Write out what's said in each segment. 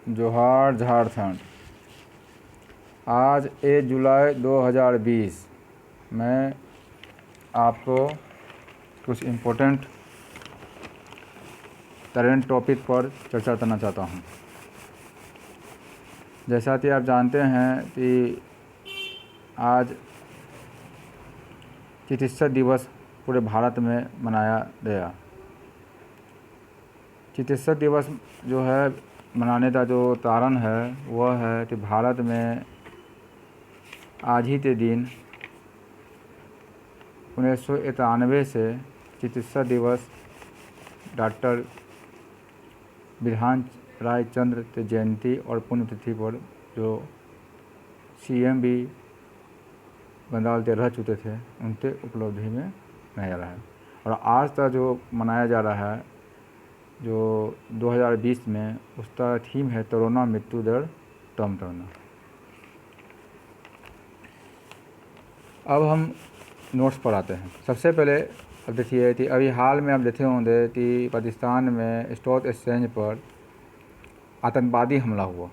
जोहार झारखंड। आज 1 जुलाई 2020 मैं आपको कुछ इम्पोर्टेंट करंट टॉपिक पर चर्चा करना चाहता हूं। जैसा कि आप जानते हैं कि आज चिकित्सा दिवस पूरे भारत में मनाया गया। चिकित्सा दिवस जो है मनाने का जो कारण है वह है कि भारत में आज ही के दिन 1991 से चिकित्सा दिवस डॉक्टर बिधान राय चंद्र की जयंती और पुण्यतिथि पर जो CM भी बंगाल के रह चुके थे उनके उपलब्धि में मनाया जा रहा है। और आज का जो मनाया जा रहा है जो 2020 में उसका थीम है कोरोना मृत्यु दर कम करना। अब हम नोट्स पर आते हैं। सबसे पहले अब देखिए कि अभी हाल में आप देखे होंगे कि पाकिस्तान में स्टॉक एक्सचेंज पर आतंकवादी हमला हुआ,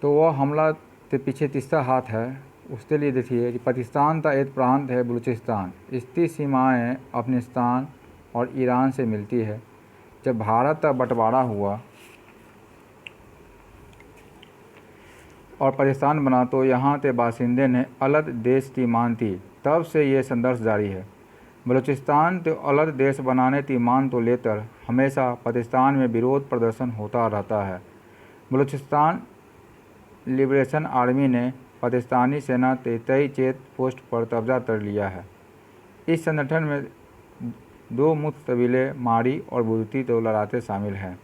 तो वह हमला के पीछे किसका हाथ है उसके लिए देखिए कि पाकिस्तान का एक प्रांत है बलूचिस्तान। इसकी सीमाएं अफगानिस्तान और ईरान से मिलती है। जब भारत का बंटवारा हुआ और पाकिस्तान बना तो यहाँ के बासिंदे ने अलग देश की मांग की। तब से ये संघर्ष जारी है। बलूचिस्तान को अलग देश बनाने की मांग को लेकर हमेशा पाकिस्तान में विरोध प्रदर्शन होता रहता है। बलूचिस्तान लिबरेशन आर्मी ने पाकिस्तानी सेना के कई चेक पोस्ट पर कब्जा कर लिया है। इस संगठन में 2 मुख्य कबीले मारी और बुर्ती तो लड़ाते शामिल हैं।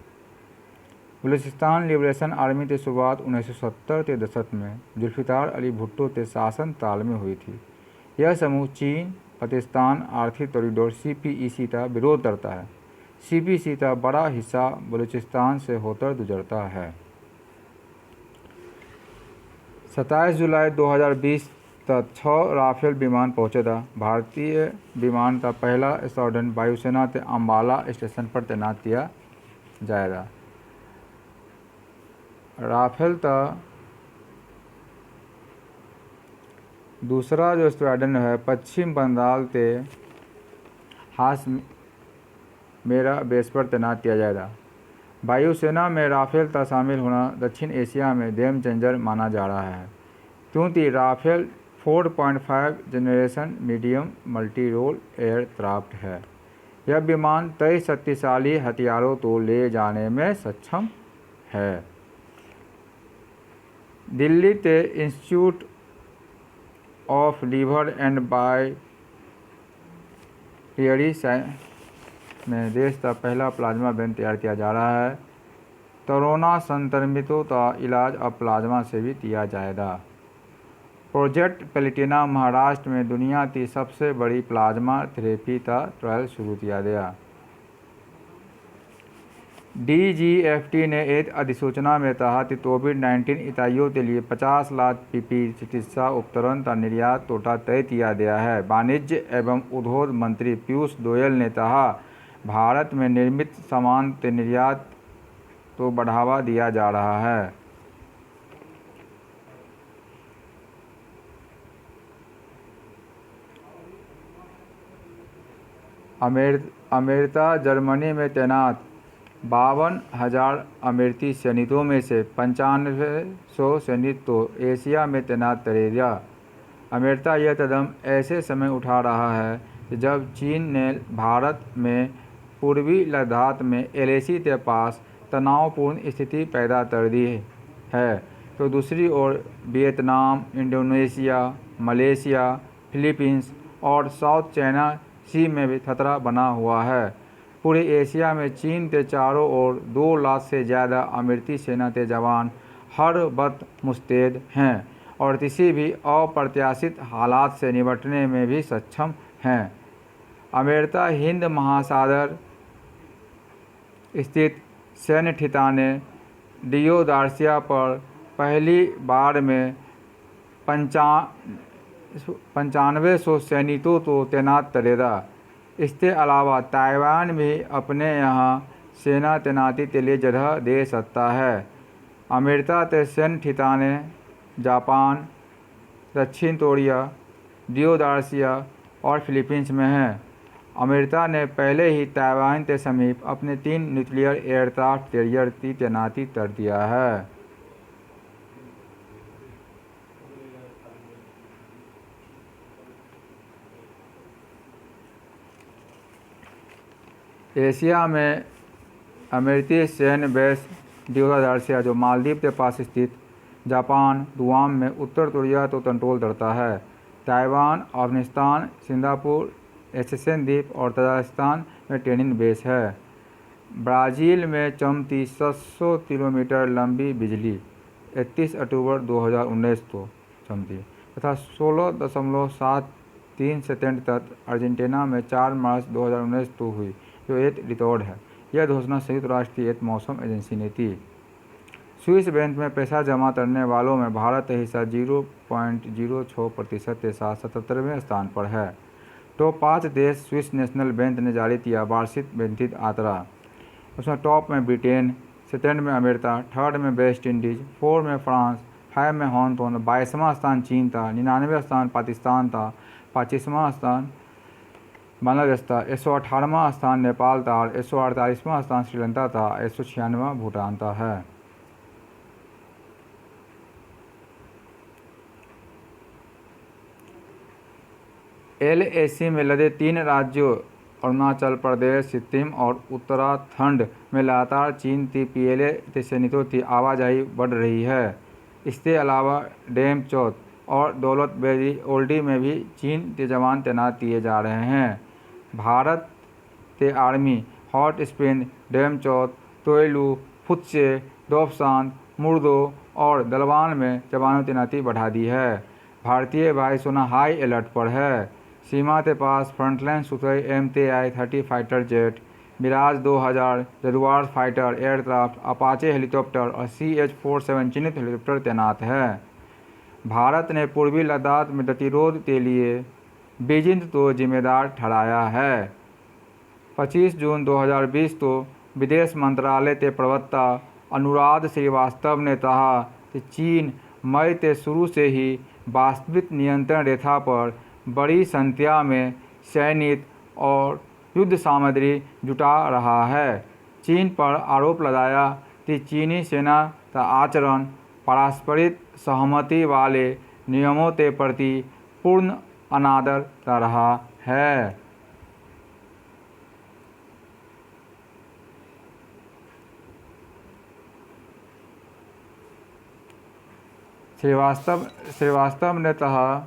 बलूचिस्तान लिबरेशन आर्मी की शुरुआत 1970 के दशक में जुल्फ़िकार अली भुट्टो के शासन काल में हुई थी। यह समूह चीन पाकिस्तान आर्थिक कॉरिडोर CPEC का विरोध करता है। CPEC का बड़ा हिस्सा बलूचिस्तान से होकर गुजरता है। 27 जुलाई 2020 तक 6 राफेल विमान पहुँचे था। भारतीय विमान का पहला स्क्वाड्रन वायुसेना के अम्बाला स्टेशन पर तैनात किया जाएगा। राफेल का दूसरा जो स्क्वाड्रन है पश्चिम बंगाल के हास मेरा बेस पर तैनात किया जाएगा। वायुसेना में राफेल का शामिल होना दक्षिण एशिया में गेम चेंजर माना जा रहा है, क्योंकि Rafale 4.5 generation medium multi role aircraft है। यह विमान कई शक्तिशाली हथियारों को ले जाने में सक्षम है। दिल्ली के institute of liver and biotechnology में देश का पहला प्लाज्मा बैंक तैयार किया जा रहा है। कोरोना संक्रमितों का इलाज अब प्लाज्मा से भी किया जाएगा। प्रोजेक्ट प्लेटिना महाराष्ट्र में दुनिया की सबसे बड़ी प्लाज्मा थेरेपी का ट्रायल शुरू किया गया। DGFT ने एक अधिसूचना में कहा कि कोविड-19 इकाइयों के लिए 50 लाख PPE चिकित्सा उपकरण का निर्यात कोटा तय किया गया है। वाणिज्य एवं उद्योग मंत्री पीयूष गोयल ने कहा, भारत में निर्मित सामान के निर्यात को बढ़ावा दिया जा रहा है। अमेरिका जर्मनी में तैनात 52,000 अमेरिकी सैनिकों में से 9500 सैनिक तो एशिया में तैनात करेगा। अमेरिका यह कदम ऐसे समय उठा रहा है कि जब चीन ने भारत में पूर्वी लद्दाख में LAC के पास तनावपूर्ण स्थिति पैदा कर दी है, तो दूसरी ओर वियतनाम, इंडोनेशिया, मलेशिया, फिलीपींस और साउथ चाइना सी में भी खतरा बना हुआ है। पूरे एशिया में चीन के चारों ओर 2 लाख से ज़्यादा अमेरिकी सेना के जवान हर वक्त मुस्तैद हैं और किसी भी अप्रत्याशित हालात से निपटने में भी सक्षम हैं। अमेरिका हिंद महासागर स्थित सैन्य ठिकाने डियो गार्सिया पर पहली बार में 9500 सैनिकों को तैनात करेगा। इसके अलावा ताइवान भी अपने यहाँ सेना तैनाती के लिए जगह दे सकता है। अमेरिका के सैन्य ठिकाने जापान, दक्षिण कोरिया, डियोडार्सिया और फिलीपींस में हैं। अमेरिका ने पहले ही ताइवान के समीप अपने 3 न्यूक्लियर एयरक्राफ्ट कैरियर की तैनाती कर दिया है। एशिया में अमेरिकी सैन्य बेस डियोडार्सिया, जो मालदीव के पास स्थित जापान गुआम में उत्तर कोरिया को कंट्रोल करता है। ताइवान, अफगानिस्तान, सिंगापुर, एशेन द्वीप और तजाकिस्तान में ट्रेनिंग बेस है। ब्राज़ील में चमती 700 किलोमीटर लंबी बिजली 31 अक्टूबर 2019 को चमकी तथा 16.73 सेकंड तक अर्जेंटीना में 4 मार्च 2019 को हुई, जो एक रिकॉर्ड है। यह घोषणा संयुक्त राष्ट्र की एक मौसम एजेंसी ने की। स्विस बैंक में पैसा जमा करने वालों में भारत का हिस्सा 0.06% के साथ 77वें स्थान पर है। टॉप 5 देश स्विस नेशनल बैंक ने जारी किया वार्षिक बैंकिंग आंकड़ा। उसमें टॉप में ब्रिटेन, सेकंड में अमेरिका, थर्ड में वेस्ट इंडीज़, 4 में फ्रांस, 5 में हांगकांग, 22वां स्थान चीन था, 99वां स्थान पाकिस्तान था, 25वां स्थान बांग्लादेश था, 118वां स्थान नेपाल था और 148वां स्थान श्रीलंका था, 196वां भूटान था है। LAC में लगे 3 राज्यों अरुणाचल प्रदेश, सिक्किम और उत्तराखंड में लगातार चीन की PLA के सैनिकों की आवाजाही बढ़ रही है। इसके अलावा डेमचौक और दौलत बेरी ओल्डी में भी चीन के जवान तैनात किए जा रहे हैं। भारत के आर्मी हॉट स्प्रिंग, डेमचौक, तोयलू, फुत्से, दोपसान, मुर्दो और गलवान में जवानों की तैनाती बढ़ा दी है। भारतीय वायुसेना हाई अलर्ट पर है। सीमा के पास frontline Sukhoi MKI-30 fighter jet, Mirage 2000 Jaguar fighter aircraft, Apache helicopter और CH-47 चिन्हित हेलीकॉप्टर तैनात है। भारत ने पूर्वी लद्दाख में गतिरोध के लिए बीजिंग को जिम्मेदार ठहराया है। 25 जून 2020 को विदेश मंत्रालय के प्रवक्ता अनुराग श्रीवास्तव ने कहा कि चीन मई के शुरू से ही वास्तविक नियंत्रण रेखा पर बड़ी संख्या में सैनिक और युद्ध सामग्री जुटा रहा है। चीन पर आरोप लगाया कि चीनी सेना का आचरण पारस्परिक सहमति वाले नियमों के प्रति पूर्ण अनादर कर रहा है। श्रीवास्तव ने कहा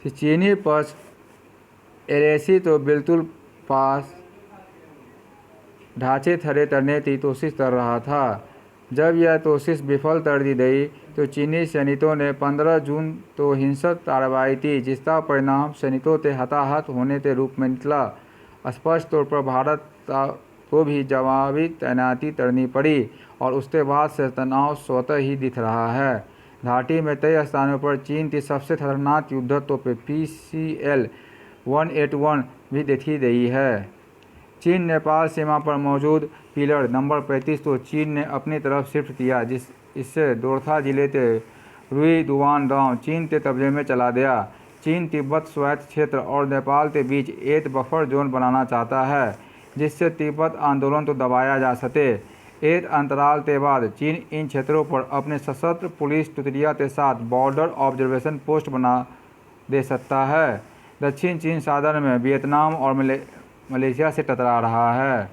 कि चीनी पक्ष LAC तो बिल्कुल पास ढांचे खड़े करने की कोशिश कर रहा था। जब यह कोशिश विफल कर दी गई तो चीनी सैनिकों ने 15 जून को हिंसक कार्रवाई की, जिसका परिणाम सैनिकों के हताहत होने के रूप में निकला। स्पष्ट तौर पर भारत को भी जवाबी तैनाती करनी पड़ी और उसके बाद से तनाव स्वतः ही दिख रहा है। घाटी में कई स्थानों पर चीन की सबसे खतरनाक युद्धतोपें PCL-181 भी देखी गई है। चीन नेपाल सीमा पर मौजूद पिलर नंबर 35 को चीन ने अपनी तरफ शिफ्ट किया, इससे दोरखा जिले के रुई दुआन गांव चीन के कब्जे में चला गया। चीन तिब्बत स्वायत्त क्षेत्र और नेपाल के बीच एक बफर जोन बनाना चाहता है, जिससे तिब्बत आंदोलन को दबाया जा सके। एक अंतराल के बाद चीन इन क्षेत्रों पर अपने सशस्त्र पुलिस टुकड़ियों के साथ बॉर्डर ऑब्जर्वेशन पोस्ट बना दे सकता है। दक्षिण चीन सागर में वियतनाम और मलेशिया से टकरा रहा है।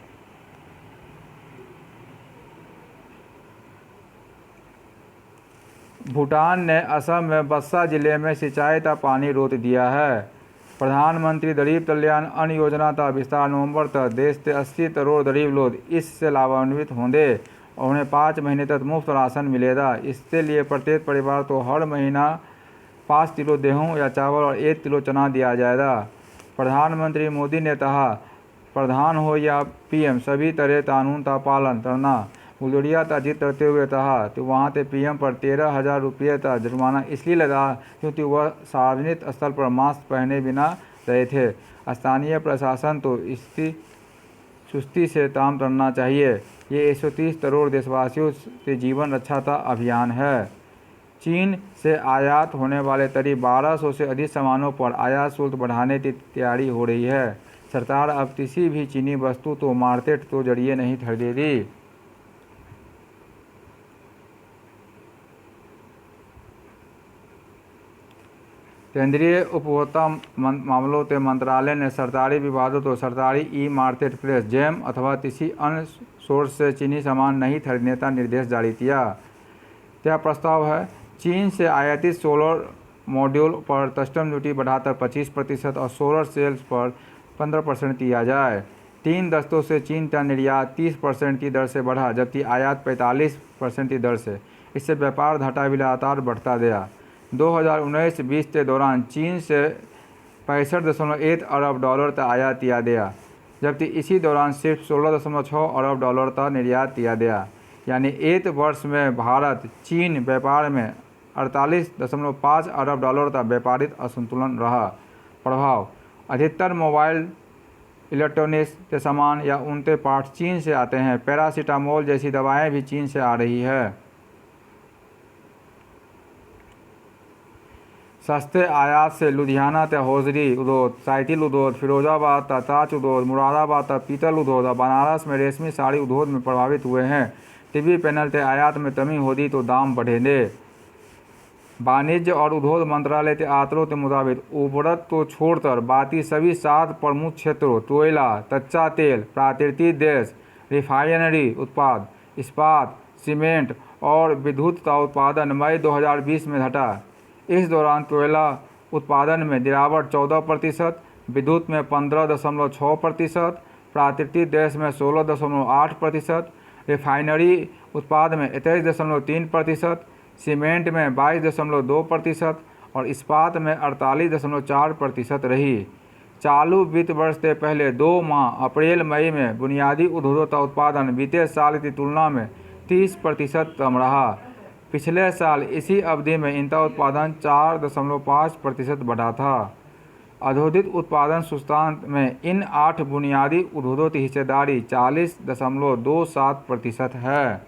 भूटान ने असम में बक्सा जिले में सिंचाई का पानी रोक दिया है। प्रधानमंत्री गरीब कल्याण अन्न योजना का विस्तार नवंबर तक देश के 80 करोड़ गरीब लोग इससे लाभान्वित होंगे और उन्हें 5 महीने तक मुफ्त राशन मिलेगा। इसके लिए प्रत्येक परिवार को हर महीना 5 किलो गेहूँ या चावल और 1 किलो चना दिया जाएगा। प्रधानमंत्री मोदी ने कहा, प्रधान हो या PM, सभी तरह कानून का पालन करना। बुल्गारिया का जिक्र करते हुए कहा कि वहाँ के PM पर 13,000 रुपये का जुर्माना इसलिए लगा क्योंकि वह सार्वजनिक स्थल पर मास्क पहने बिना रहे थे। स्थानीय प्रशासन तो इसकी सुस्ती से काम करना चाहिए। ये 130 करोड़ देशवासियों के जीवन रक्षाता अभियान है। चीन से आयात होने वाले करीब 1200 से अधिक सामानों पर आयात शुल्क बढ़ाने की तैयारी हो रही है। सरकार अब किसी भी चीनी वस्तु तो मार्केट के जरिए नहीं खरीदेगी। केंद्रीय उपभोक्ता मामलों के मंत्रालय ने सरकारी विभागों को सरकारी ई मार्केट प्लेस जेम अथवा किसी अन्य सोर्स से चीनी सामान नहीं खरीदने का निर्देश जारी किया। क्या प्रस्ताव है? चीन से आयातित सोलर मॉड्यूल पर कस्टम ड्यूटी बढ़ाकर 25% और सोलर सेल्स पर 15% किया जाए। 3 दस्तों से चीन का निर्यात 30% की दर से बढ़ा, जबकि आयात 45% की दर से। इससे व्यापार घाटा भी लगातार बढ़ता गया। 2019-20 के दौरान चीन से 65.1 अरब डॉलर का आयात किया गया, जबकि इसी दौरान सिर्फ 16.6 अरब डॉलर का निर्यात किया गया। यानी एक वर्ष में भारत चीन व्यापार में 48.5 अरब डॉलर का व्यापारिक असंतुलन रहा। प्रभाव: अधिकतर मोबाइल इलेक्ट्रॉनिक्स के सामान या उनके पार्ट्स चीन से आते हैं। पैरासीटामोल जैसी दवाएं भी चीन से आ रही है। सस्ते आयात से लुधियाना का हौजरी उद्योग, साइकिल उद्योग, फिरोजाबाद का कांच उद्योग, मुरादाबाद का पीतल उद्योग और बनारस में रेशमी साड़ी उद्योग में प्रभावित हुए हैं। टीवी पैनल के आयात में कमी होगी तो दाम बढ़ेंगे। वाणिज्य और उद्योग मंत्रालय के आंकड़ों के मुताबिक उर्वरक को छोड़कर बाकी सभी 7 प्रमुख क्षेत्रों कोयला, कच्चा तेल, प्राकृतिक गैस, रिफाइनरी उत्पाद, इस्पात, सीमेंट और विद्युत का उत्पादन मई 2020 में घटा। इस दौरान कोयला उत्पादन में गिरावट 14%, विद्युत में 15.6%, प्राकृतिक गैस में 16.8%, रिफाइनरी उत्पाद में 21.3%, सीमेंट में 22.2% और इस्पात में 48.4% रही। चालू वित्त वर्ष से पहले 2 माह अप्रैल मई में बुनियादी उद्योगों का उत्पादन बीते साल की तुलना में 30% कम रहा। पिछले साल इसी अवधि में इनका उत्पादन 4.5% बढ़ा था। औद्योगिक उत्पादन सूचकांक में इन 8 बुनियादी उद्योगों की हिस्सेदारी 40.27% है।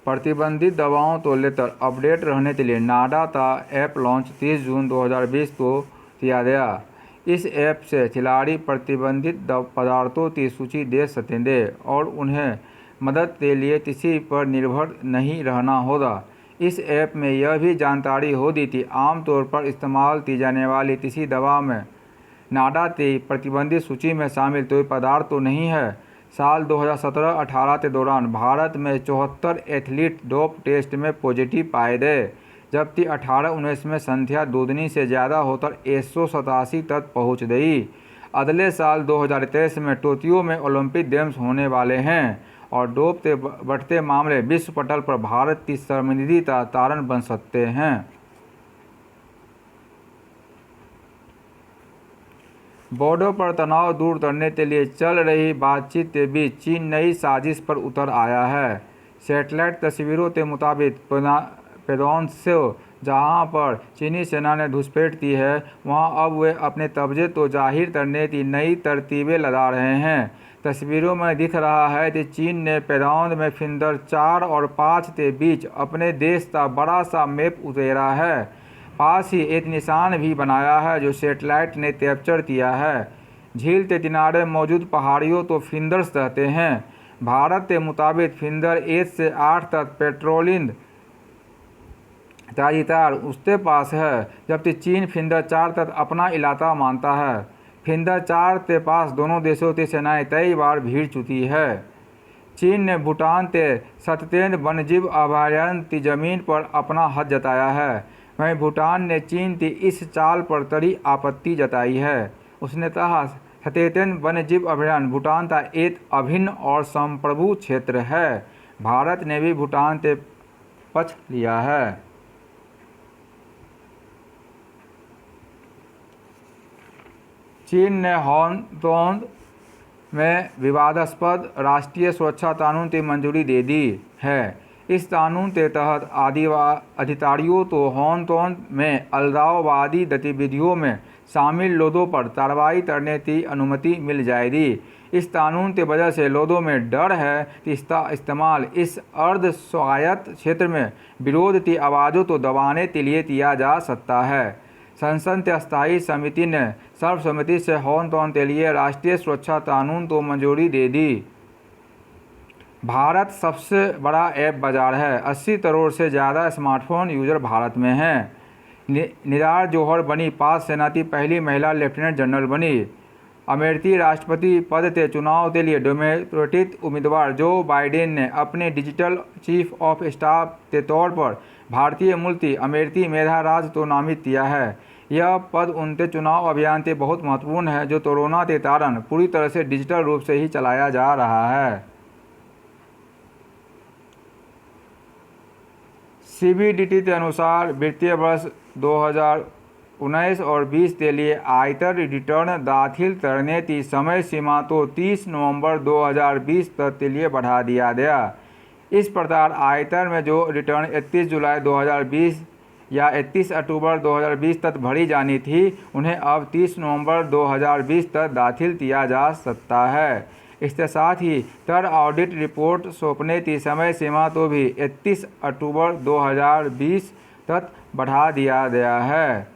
प्रतिबंधित दवाओं को लेकर अपडेट रहने के लिए नाडा का ऐप लॉन्च 30 जून 2020 को किया गया। इस ऐप से खिलाड़ी प्रतिबंधित पदार्थों की सूची दे सकेंगे और उन्हें मदद के लिए किसी पर निर्भर नहीं रहना होगा। इस ऐप में यह भी जानकारी होगी कि आमतौर पर इस्तेमाल की जाने वाली किसी दवा में नाडा की प्रतिबंधित सूची में शामिल कोई पदार्थ तो नहीं है। साल 2017-18 के दौरान भारत में 74 एथलीट डोप टेस्ट में पॉजिटिव पाए गए, जबकि 18-19 में संख्या दोगुनी से ज़्यादा होकर 187 तक पहुंच गई। अगले साल 2023 में टोक्यो में ओलंपिक गेम्स होने वाले हैं और डोप के बढ़ते मामले विश्व पटल पर भारत की शर्मिंदगी का कारण बन सकते हैं। बॉर्डर पर तनाव दूर करने के लिए चल रही बातचीत के बीच चीन नई साजिश पर उतर आया है। सैटेलाइट तस्वीरों के मुताबिक पैडोंग से जहां पर चीनी सेना ने घुसपैठ की है, वहां अब वे अपने कब्जे को जाहिर करने की नई तरकीबें लगा रहे हैं। तस्वीरों में दिख रहा है कि चीन ने पैडोंग में फिंगर 4 और 5 के बीच अपने देश का बड़ा सा मैप उकेरा है। पास ही एक निशान भी बनाया है जो सैटेलाइट ने कैप्चर किया है। झील के किनारे मौजूद पहाड़ियों को फिंगर्स कहते हैं। भारत के मुताबिक फिंगर 1 से 8 तक पेट्रोलिंग का अधिकार उसके पास है, जबकि चीन फिंगर 4 तक अपना इलाका मानता है। फिंगर 4 के पास दोनों देशों की सेनाएं कई बार भिड़ चुकी है। चीन ने भूटान के सततेन वन्यजीव अभयारण्य की जमीन पर अपना हक जताया है। वहीं भूटान ने चीन की इस चाल पर कड़ी आपत्ति जताई है। उसने कहा, सततेन वन्यजीव अभयारण्य भूटान का एक अभिन्न और संप्रभु क्षेत्र है। भारत ने भी भूटान के पक्ष लिया है। चीन ने हांगकांग में विवादास्पद राष्ट्रीय सुरक्षा कानून की मंजूरी दे दी है। इस कानून के तहत अधिकारियों को होन में अलगाववादी गतिविधियों में शामिल लोगों पर कार्रवाई करने की अनुमति मिल जाएगी। इस कानून की वजह से लोगों में डर है कि इसका इस्तेमाल इस अर्ध स्वायत्त क्षेत्र में विरोध की आवाज़ों को दबाने के लिए किया जा सकता है। संसद की अस्थायी समिति ने सर्वसम्मति से होन के लिए राष्ट्रीय सुरक्षा कानून को मंजूरी दे दी। भारत सबसे बड़ा ऐप बाजार है। 80 करोड़ से ज़्यादा स्मार्टफोन यूजर भारत में हैं। निरार जौहर बनी पाक सेना की पहली महिला लेफ्टिनेंट जनरल बनी। अमेरिकी राष्ट्रपति पद के चुनाव के लिए डेमोक्रेटिक उम्मीदवार जो बाइडेन ने अपने डिजिटल चीफ ऑफ स्टाफ के तौर पर भारतीय मूल की अमेरिकी मेधा राज को नामित किया है। यह पद उनके चुनाव अभियान से बहुत महत्वपूर्ण है, जो कोरोना के कारण पूरी तरह से डिजिटल रूप से ही चलाया जा रहा है। सीबीडीटी के अनुसार वित्तीय वर्ष 2019 और 20 के लिए आयकर रिटर्न दाखिल करने की समय सीमा को 30 नवंबर 2020 तक के लिए बढ़ा दिया गया। इस प्रकार आयकर में जो रिटर्न 31 जुलाई 2020 या 31 अक्टूबर 2020 तक भरी जानी थी, उन्हें अब 30 नवंबर 2020 तक दाखिल किया जा सकता है। इसके साथ ही कर ऑडिट रिपोर्ट सौंपने की समय सीमा को भी 31 अक्टूबर 2020 तक बढ़ा दिया गया है।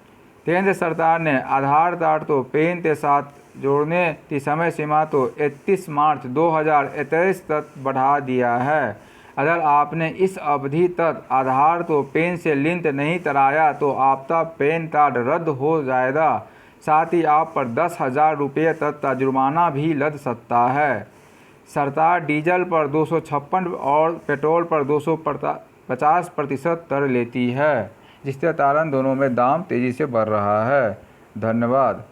केंद्र सरकार ने आधार कार्ड को पैन के साथ जोड़ने की समय सीमा को 31 मार्च 2023 तक बढ़ा दिया है। अगर आपने इस अवधि तक आधार को पैन से लिंक नहीं कराया तो आपका पैन कार्ड रद्द हो जाएगा। साथ ही आप पर 10,000 रुपये तक का जुर्माना भी लग सकता है। सरकार डीजल पर 256 और पेट्रोल पर 250% कर लेती है, जिसके कारण दोनों में दाम तेज़ी से बढ़ रहा है। धन्यवाद।